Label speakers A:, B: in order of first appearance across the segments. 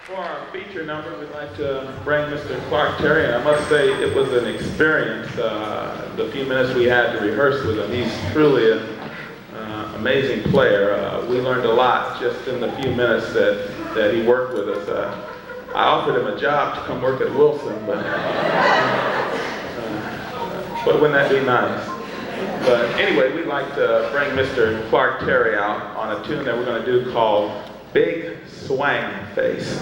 A: For our feature number, we'd like to bring Mr. Clark Terry, and I must say it was an experience. The few minutes we had to rehearse with him, he's truly an amazing player. We learned a lot just in the few minutes that he worked with us. I offered him a job to come work at Wilson, but wouldn't that be nice? But anyway, we'd like to bring Mr. Clark Terry out on a tune that we're going to do called Big Swang Face.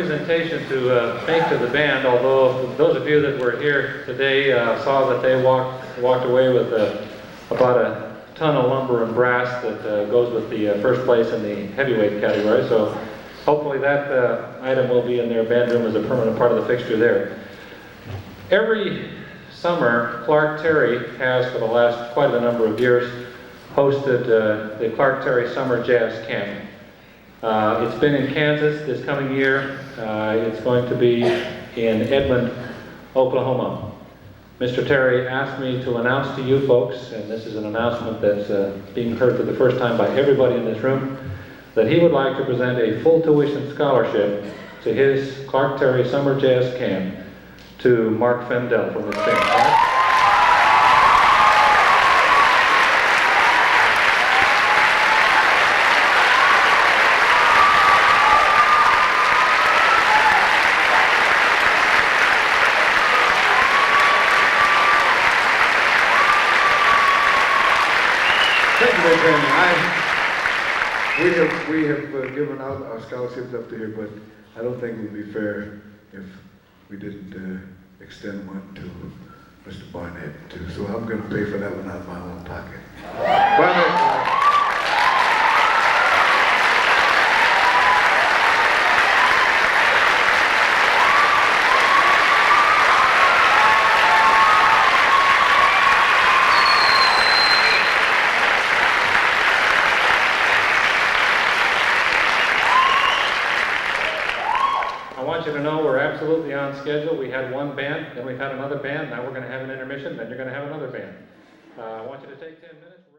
B: presentation to make to the band, although those of you that were here today saw that they walked away with about a ton of lumber and brass that goes with the first place in the heavyweight category. So hopefully that item will be in their band room as a permanent part of the fixture there. Every summer, Clark Terry has, for the last quite a number of years, hosted the Clark Terry Summer Jazz Camp. It's been in Kansas this coming year. It's going to be in Edmond, Oklahoma. Mr. Terry asked me to announce to you folks, and this is an announcement that's being heard for the first time by everybody in this room, that he would like to present a full tuition scholarship to his Clark Terry Summer Jazz Camp to Mark Fendel from his band.
C: Thank you, Edmond. We have given out our scholarships up to here, but I don't think it would be fair if we didn't extend one to Mr. Barnett too. So I'm going to pay for that one out of my own pocket. Barnett.
B: I want you to know we're absolutely on schedule. We had one band, then we've had another band, now we're going to have an intermission, then you're going to have another band. I want you to take 10 minutes.